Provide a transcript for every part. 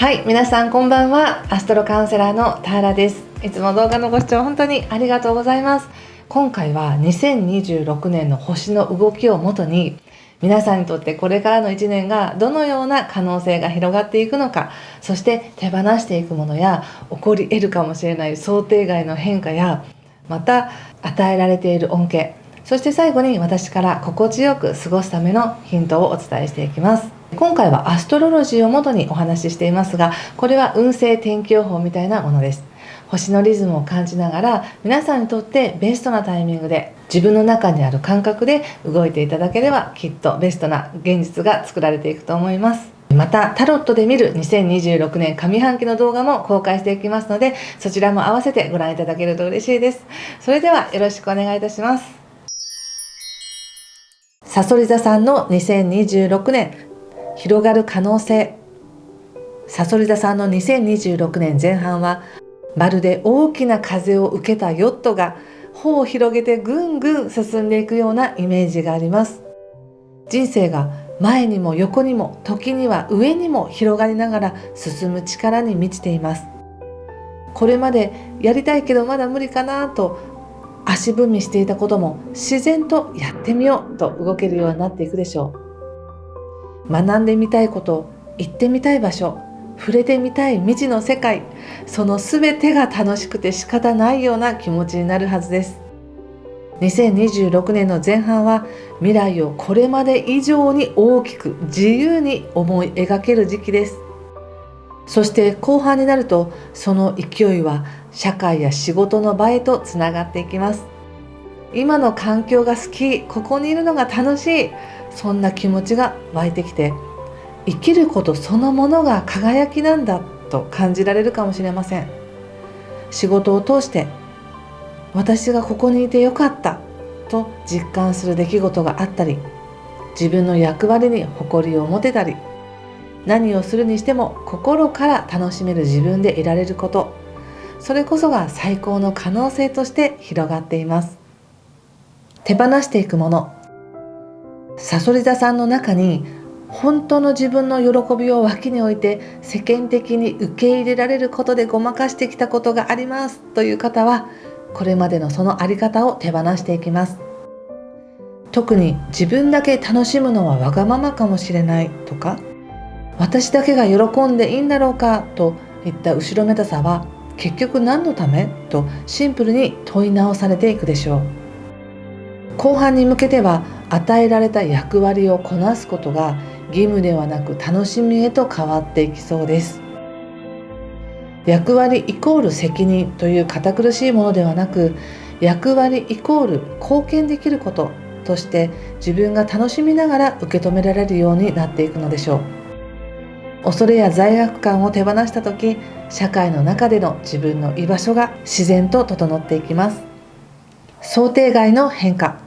はい、皆さんこんばんは。アストロカウンセラーのターラです。いつも動画のご視聴本当にありがとうございます。今回は2026年の星の動きをもとに、皆さんにとってこれからの1年がどのような可能性が広がっていくのか、そして手放していくものや起こり得るかもしれない想定外の変化や、また与えられている恩恵、そして最後に私から心地よく過ごすためのヒントをお伝えしていきます。今回はアストロロジーをもとにお話ししていますが、これは運勢天気予報みたいなものです。星のリズムを感じながら、皆さんにとってベストなタイミングで自分の中にある感覚で動いていただければ、きっとベストな現実が作られていくと思います。またタロットで見る2026年上半期の動画も公開していきますので、そちらも合わせてご覧いただけると嬉しいです。それではよろしくお願いいたします。さそり座さんの2026年広がる可能性。さそり座さんの2026年前半は、まるで大きな風を受けたヨットが帆を広げてぐんぐん進んでいくようなイメージがあります。人生が前にも横にも、時には上にも広がりながら進む力に満ちています。これまでやりたいけどまだ無理かなと足踏みしていたことも、自然とやってみようと動けるようになっていくでしょう。学んでみたいこと、行ってみたい場所、触れてみたい未知の世界、その全てが楽しくて仕方ないような気持ちになるはずです。2026年の前半は、未来をこれまで以上に大きく自由に思い描ける時期です。そして後半になると、その勢いは社会や仕事の場へとつながっていきます。今の環境が好き、ここにいるのが楽しい、そんな気持ちが湧いてきて、生きることそのものが輝きなんだと感じられるかもしれません。仕事を通して私がここにいてよかったと実感する出来事があったり、自分の役割に誇りを持てたり、何をするにしても心から楽しめる自分でいられること、それこそが最高の可能性として広がっています。手放していくもの。さそり座さんの中に、本当の自分の喜びを脇に置いて世間的に受け入れられることでごまかしてきたことがありますという方は、これまでのそのあり方を手放していきます。特に自分だけ楽しむのはわがままかもしれないとか、私だけが喜んでいいんだろうかといった後ろめたさは、結局何のためとシンプルに問い直されていくでしょう。後半に向けては、与えられた役割をこなすことが義務ではなく楽しみへと変わっていきそうです。役割イコール責任という堅苦しいものではなく、役割イコール貢献できることとして自分が楽しみながら受け止められるようになっていくのでしょう。恐れや罪悪感を手放したとき、社会の中での自分の居場所が自然と整っていきます。想定外の変化。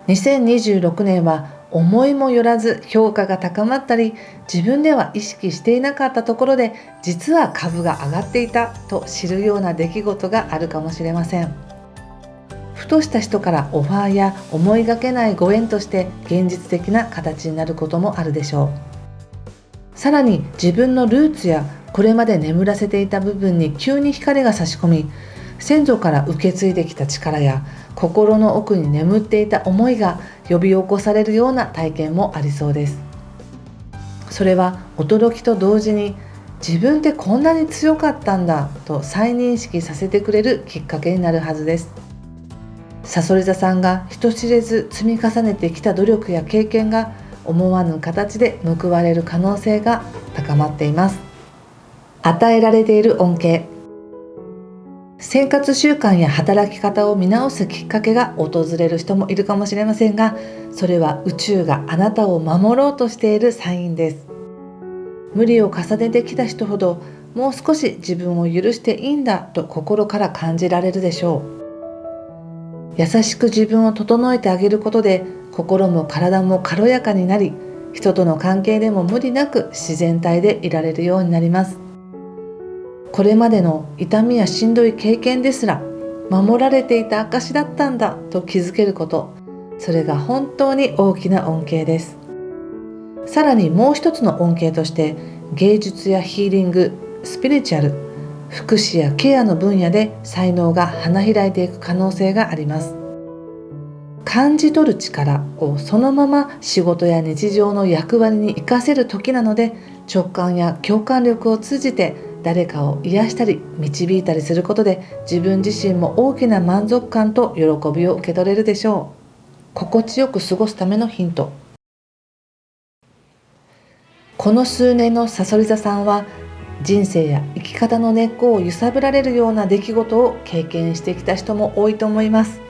2026年は思いもよらず評価が高まったり、自分では意識していなかったところで実は株が上がっていたと知るような出来事があるかもしれません。ふとした人からオファーや思いがけないご縁として現実的な形になることもあるでしょう。さらに自分のルーツやこれまで眠らせていた部分に急に光が差し込み、先祖から受け継いできた力や心の奥に眠っていた思いが呼び起こされるような体験もありそうです。それは驚きと同時に、自分ってこんなに強かったんだと再認識させてくれるきっかけになるはずです。さそり座さんが人知れず積み重ねてきた努力や経験が思わぬ形で報われる可能性が高まっています。与えられている恩恵。生活習慣や働き方を見直すきっかけが訪れる人もいるかもしれませんが、それは宇宙があなたを守ろうとしているサインです。無理を重ねてきた人ほど、もう少し自分を許していいんだと心から感じられるでしょう。優しく自分を整えてあげることで、心も体も軽やかになり、人との関係でも無理なく自然体でいられるようになります。これまでの痛みやしんどい経験ですら、守られていた証だったんだと気づけること、それが本当に大きな恩恵です。さらにもう一つの恩恵として、芸術やヒーリング、スピリチュアル、福祉やケアの分野で才能が花開いていく可能性があります。感じ取る力をそのまま仕事や日常の役割に活かせる時なので、直感や共感力を通じて誰かを癒したり導いたりすることで、自分自身も大きな満足感と喜びを受け取れるでしょう。心地よく過ごすためのヒント。この数年のさそり座さんは、人生や生き方の根っこを揺さぶられるような出来事を経験してきた人も多いと思います。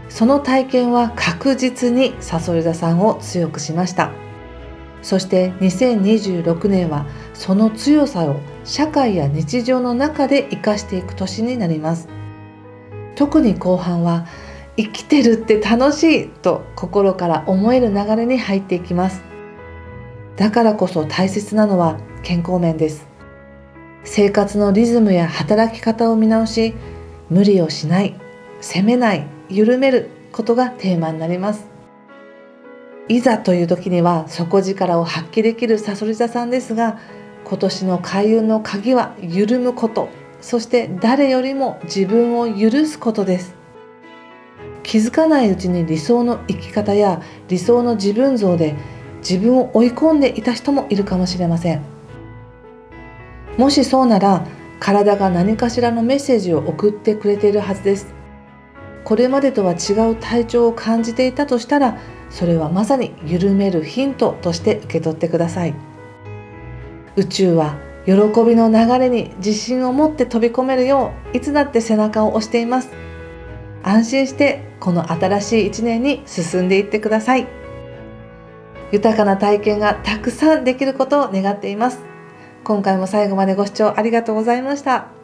その体験は確実にさそり座さんを強くしました。そして2026年はその強さを社会や日常の中で生かしていく年になります。特に後半は生きてるって楽しいと心から思える流れに入っていきます。だからこそ大切なのは健康面です。生活のリズムや働き方を見直し、無理をしない、責めない、緩めることがテーマになります。いざという時には底力を発揮できるさそり座さんですが、今年の開運の鍵は緩むこと、そして誰よりも自分を許すことです。気づかないうちに理想の生き方や理想の自分像で自分を追い込んでいた人もいるかもしれません。もしそうなら、体が何かしらのメッセージを送ってくれているはずです。これまでとは違う体調を感じていたとしたら、それはまさに緩めるヒントとして受け取ってください。宇宙は喜びの流れに自信を持って飛び込めるよう、いつだって背中を押しています。安心してこの新しい一年に進んでいってください。豊かな体験がたくさんできることを願っています。今回も最後までご視聴ありがとうございました。